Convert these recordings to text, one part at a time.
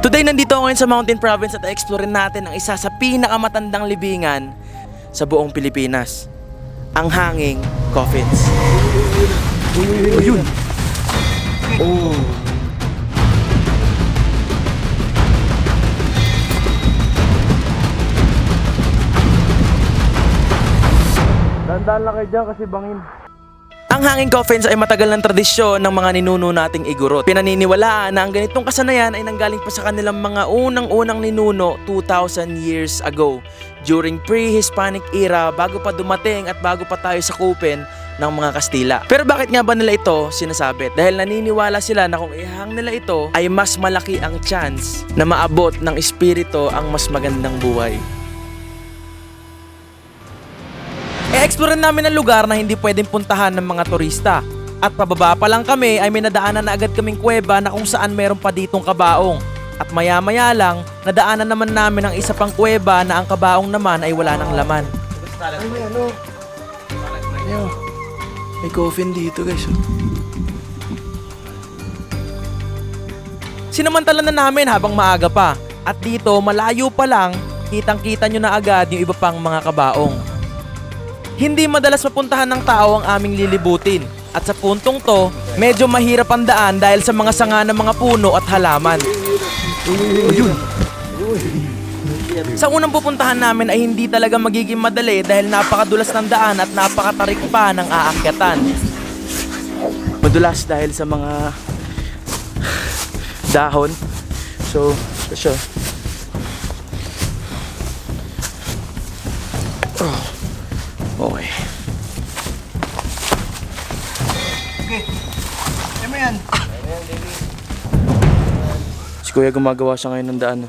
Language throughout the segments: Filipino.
Today, nandito ako ngayon sa Mountain Province at i-explorein natin ang isa sa pinakamatandang libingan sa buong Pilipinas. Ang Hanging Coffins. Ayun! Oh! Dandaan lang kayo dyan kasi bangin. Ang Hanging Coffins ay matagal ng tradisyon ng mga ninuno nating Igorot. Pinaniniwalaan na ang ganitong kasanayan ay nanggaling pa sa kanilang mga unang-unang ninuno 2,000 years ago. During pre-Hispanic era, bago pa dumating at bago pa tayo sakupin ng mga Kastila. Pero bakit nga ba nila ito sinasabit? Dahil naniniwala sila na kung ihang nila ito ay mas malaki ang chance na maabot ng espiritu ang mas magandang buhay. E-explore namin ang lugar na hindi pwedeng puntahan ng mga turista. At pababa pa lang kami ay may nadaanan na agad kaming kuweba na kung saan mayroon pa ditong kabaong. At maya-maya lang, nadaanan naman namin ang isa pang kuweba na ang kabaong naman ay wala ng laman. Ay, may ano? May coffin dito, guys. Sinamantala na namin habang maaga pa. At dito, malayo pa lang, kitang-kita nyo na agad yung iba pang mga kabaong. Hindi madalas mapuntahan ng tao ang aming lilibutin. At sa puntong to, medyo mahirap ang daan dahil sa mga sanga ng mga puno at halaman. Ayun. Sa unang pupuntahan namin ay hindi talaga magiging madali dahil napakadulas ng daan at napakatarik pa ng aakyatan. Madulas dahil sa mga dahon. So, siya. Okay. Okay. Ano mo yan? Si Kuya gumagawa siya ngayon ng daan.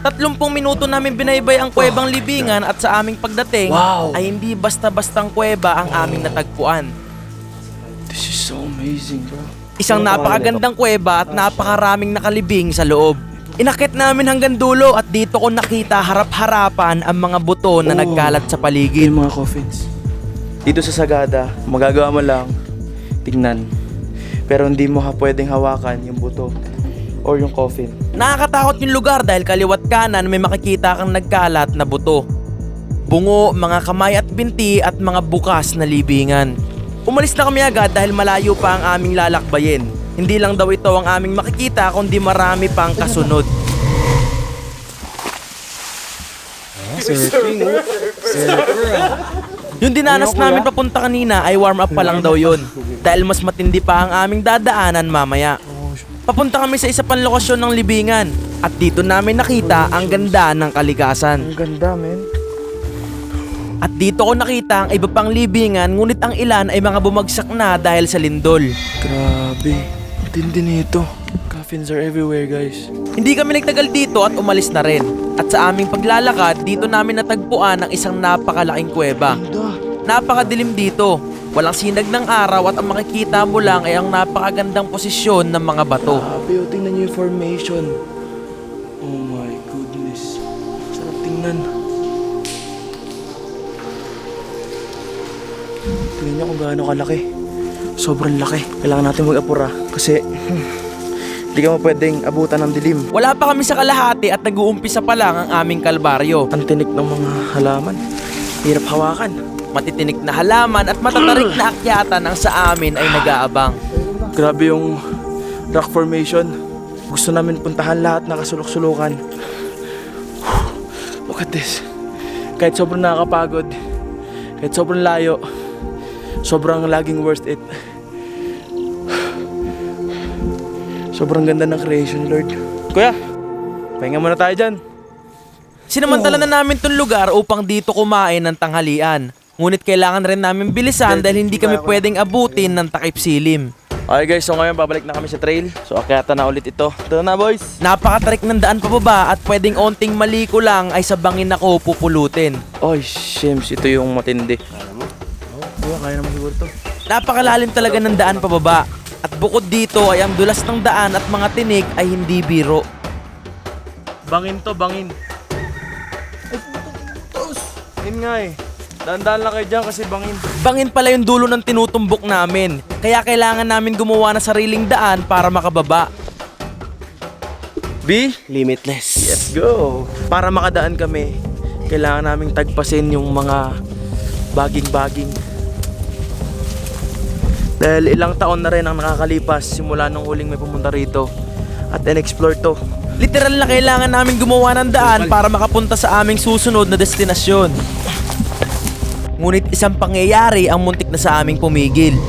30 minuto namin binaybay ang kuwebang libingan at sa aming pagdating ay hindi basta-bastang kuweba ang aming natagpuan. This is so amazing, bro. Isang napakagandang kuweba at napakaraming nakalibing sa loob. Inakit namin hanggang dulo at dito ko nakita harap-harapan ang mga buto na nagkalat sa paligid. Yung mga coffins. Dito sa Sagada, magagawa mo lang tignan. Pero hindi mo pwedeng hawakan yung buto or yung coffin. Nakakatakot yung lugar dahil kaliwat kanan may makikita kang nagkalat na buto. Bungo, mga kamay at binti at mga bukas na libingan. Umalis na kami agad dahil malayo pa ang aming lalakbayin. Hindi lang daw ito ang aming makikita kundi marami pang kasunod. Surfing, Yung dinanas namin papunta kanina ay warm up pa lang daw yun. Dahil mas matindi pa ang aming dadaanan mamaya. Papunta kami sa isa pang lokasyon ng libingan. At dito namin nakita ang ganda ng kalikasan. Ang ganda, men. At dito ko nakita ang iba pang libingan ngunit ang ilan ay mga bumagsak na dahil sa lindol. Grabe. Tindi nito. Coffins are everywhere, guys. Hindi kami nagtagal dito at umalis na rin. At sa aming paglalakad, dito namin natagpuan ang isang napakalaking kuweba. Napakadilim dito. Walang sinag ng araw at ang makikita mo lang ay ang napakagandang posisyon ng mga bato. Grabe, tingnan niyo yung formation. Oh my goodness. Sarap tingnan. Tingnan niyo kung gaano kalaki. Sobrang laki. Kailangan natin mag-apura kasi hindi ka pwedeng abutan ng dilim. Wala pa kami sa kalahati at nag-uumpisa pa lang ang aming kalbaryo. Ang tinik ng mga halaman. Hirap hawakan. Matitinik na halaman at matatarik na akyatan ang sa amin ay nag-aabang. Grabe yung rock formation. Gusto namin puntahan lahat na kasulok-sulukan. Look at this. Kahit sobrang nakakapagod, kahit sobrang layo, sobrang laging worth it. Sobrang ganda ng creation, Lord. Kuya, pahinga muna tayo dyan. Sinamantala na namin itong lugar upang dito kumain ng tanghalian. Ngunit kailangan rin namin bilisan dahil hindi kami pwedeng abutin ng takip silim. Okay guys, so ngayon babalik na kami sa trail. So akyatan na ulit ito. Tara na, boys. Napakatarik ng daan pababa at pwedeng onting maliko lang ay sa bangin ako pupulutin. Oy, shims, ito yung matindi. Kaya naman siguro to. Napakalalim talaga ng daan pababa. At bukod dito ay ang dulas ng daan at mga tinik ay hindi biro. Bangin to, bangin. Ay, putos. Yun nga eh. Dahan-dahan lang kayo dyan kasi bangin. Bangin pala yung dulo ng tinutumbok namin. Kaya kailangan namin gumawa ng sariling daan para makababa. Be Limitless. let's go. Para makadaan kami, kailangan naming tagpasin yung mga baging-baging. Dahil ilang taon na rin ang nakakalipas simula nung huling may pumunta rito at in-explore to. Literal na kailangan namin gumawa ng daan para makapunta sa aming susunod na destinasyon. Ngunit isang pangyayari ang muntik na sa aming pumigil.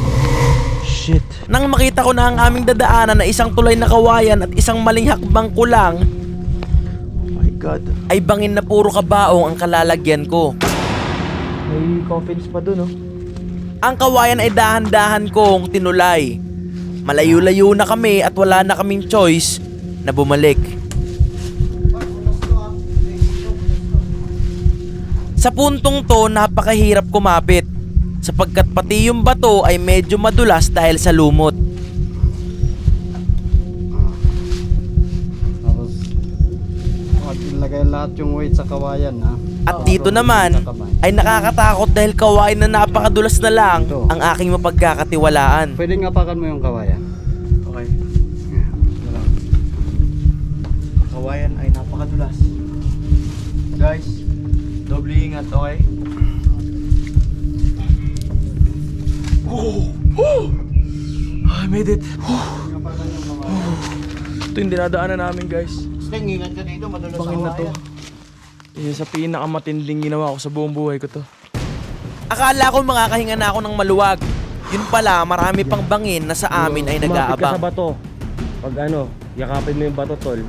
Shit. Nang makita ko na ang aming dadaanan na isang tulay na kawayan at isang maling hakbang kulang, Oh my God. ay bangin na puro kabaong ang kalalagyan ko. May coffins pa dun, oh. Ang kawayan ay dahan-dahan kong tinulay. Malayo-layo na kami at wala na kaming choice na bumalik. Sa puntong to, napakahirap kumapit sapagkat pati yung bato ay medyo madulas dahil sa lumot. Tapos, ilagay lahat yung weight sa kawayan, ha? At dito naman ay nakakatakot dahil kawayan na napakadulas na lang ang aking mapagkakatiwalaan. Pwedeng apakan mo yung kawayan. Okay. Kawayan ay napakadulas. Guys, doble ingat, okay? I made it. Ito yung dinadaanan namin, guys. Sting, ingat ka dito, madulas Bangin na to. Yan sa pinakamatinding ginawa ko sa buong buhay ko to. Akala ko makakahinga na ako ng maluwag. Yun pala, marami pang bangin na sa amin ay Kumapit ka sa nag-aabang. bato. Pag ano, yakapin mo yung bato, tol.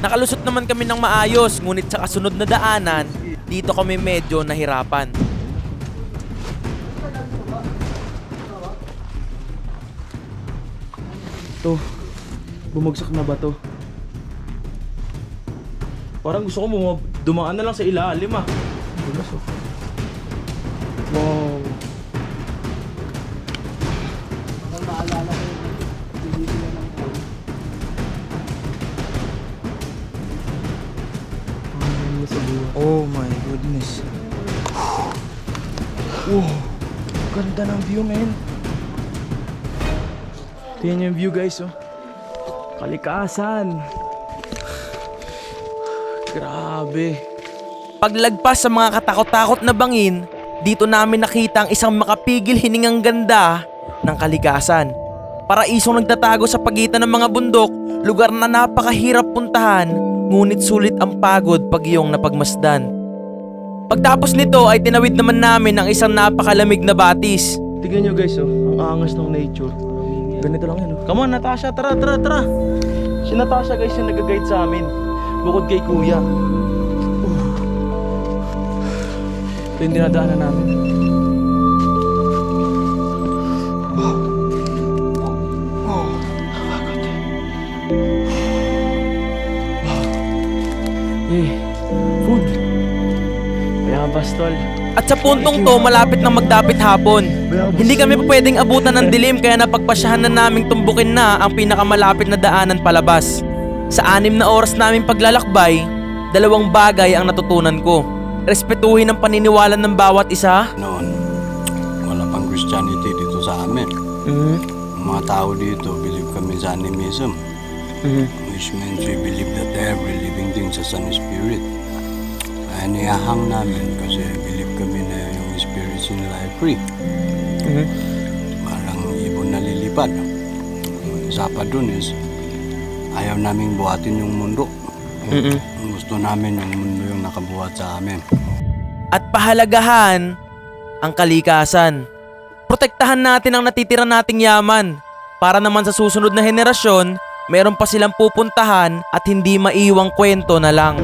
Nakalusot naman kami ng maayos, ngunit sa kasunod na daanan, dito kami medyo nahirapan. To, bumagsak na ba to? Parang gusto ko dumaan na lang sa ilalim ah. Wow. Oh my goodness. Wow, ganda ng view, man. Tingnan yung view, guys, oh. Kalikasan. Grabe. Paglagpas sa mga katakot-takot na bangin, dito namin nakita ang isang makapigil hiningang ganda ng kalikasan. Paraisong nagtatago sa pagitan ng mga bundok, lugar na napakahirap puntahan, ngunit sulit ang pagod pag iyong napagmasdan. Pagtapos nito ay tinawid naman namin ang isang napakalamig na batis. Tignan nyo guys, oh. Ang angas ng nature. Ganito lang yan, oh. Come on, Natasha, tara. Si Natasha, guys, yung nag-guide sa amin. Bukod kay Kuya. Ito yung dinadaanan namin. Food. Bayabas, tol. At sa puntong to, malapit nang magdapit hapon. Hindi kami pa pwedeng abutan ng dilim kaya napagpasyahan na naming tumbukin na ang pinakamalapit na daanan palabas. Sa 6 na oras naming paglalakbay, 2 bagay ang natutunan ko. Respetuhin ang paniniwala ng bawat isa. Noon, wala pang Christianity dito sa amin. Ang mga tao dito, believe kami sa animism. Which means we believe that every living thing is an spirit. Kaya niyahang namin kasi believe kami na yung spirits nila ay free. Parang ibon na lilipad. Isa pa dun is, ayaw naming buhatin yung mundo. Gusto namin yung mundo yung nakabuhat sa amin. At pahalagahan ang kalikasan. Protektahan natin ang natitira nating yaman para naman sa susunod na henerasyon, meron pa silang pupuntahan at hindi maiwang kwento na lang.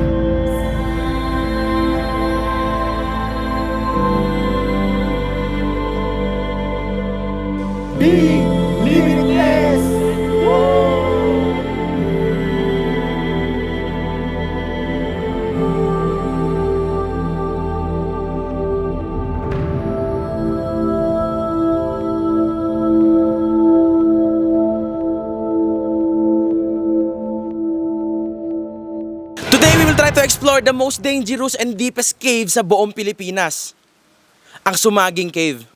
Today we will try to explore the most dangerous and deepest cave sa buong Pilipinas. Ang Sumaging Cave.